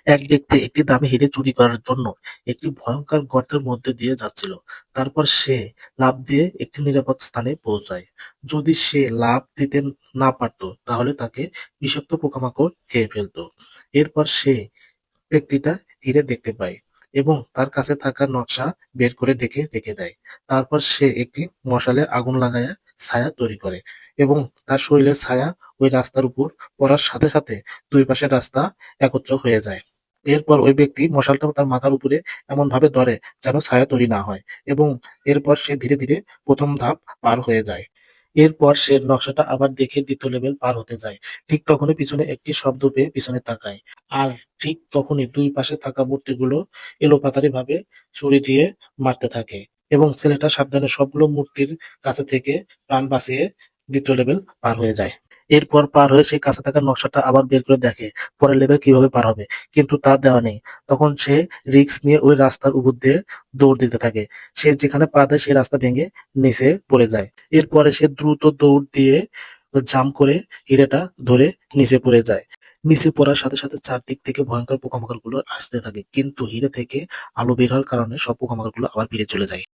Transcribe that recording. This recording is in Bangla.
এক ব্যক্তি একটি দামি হিরে চুরি করার জন্য একটি ভয়ঙ্কর গর্তের মধ্যে দিয়ে যাচ্ছিল। তারপর সে লাফ দিয়ে একটি নিরাপদ স্থানে পৌঁছায়। যদি সে লাফ দিতে না পারত তাহলে তাকে বিষাক্ত পোকামাকড় খেয়ে ফেলতো। এরপর সে ব্যক্তিটা হিরে দেখতে পায় এবং তার কাছে থাকা নকশা বের করে দেখে রেখে দেয়। তারপর সে একটি মশালে আগুন লাগায়া ছায়া তৈরি করে এবং তার শরীরের ছায়া ওই রাস্তার উপর পড়ার সাথে সাথে দুই পাশের রাস্তা একত্র হয়ে যায়। এরপর ওই ব্যক্তি মশালটা তার মাথার উপরে এমন ভাবে ধরে যেন ছায়া তৈরি না হয় এবং এরপর সে ধীরে ধীরে প্রথম ধাপ পার হয়ে যায়। এরপর সে নকশাটা আবার দেখে দ্বিতীয় লেভেল পার হতে যায়। ঠিক তখনই পিছনে একটি শব্দ পেয়ে পিছনে তাকায়। আর ঠিক তখনই দুই পাশে থাকা মূর্তিগুলো এলোপাতাড়ি ভাবে ছুরি দিয়ে মারতে থাকে এবং ছেলেটা সাবধানে সবগুলো মূর্তির কাছে থেকে প্রাণ বাঁচিয়ে দ্বিতীয় লেভেল পার হয়ে যায়। এরপর পার হয়ে সে কাছে থাকা নকশাটা আবার বের করে দেখে পরের লেভেল কিভাবে পার হবে, কিন্তু তার দেওয়া নেই। তখন সে রিস্ক নিয়ে ওই রাস্তার উপর দিয়ে দৌড় দিতে থাকে। সে যেখানে পা দেয় সেই রাস্তা ভেঙে নিচে পড়ে যায়। এরপরে সে দ্রুত দৌড় দিয়ে জাম্প করে হিরেটা ধরে নিচে পড়ে যায়। নিচে পড়ার সাথে সাথে চারদিক থেকে ভয়ঙ্কর পোকামাকড় গুলো আসতে থাকে, কিন্তু হিরে থেকে আলো বের হওয়ার কারণে সব পোকামাকড় গুলো আবার ফিরে চলে যায়।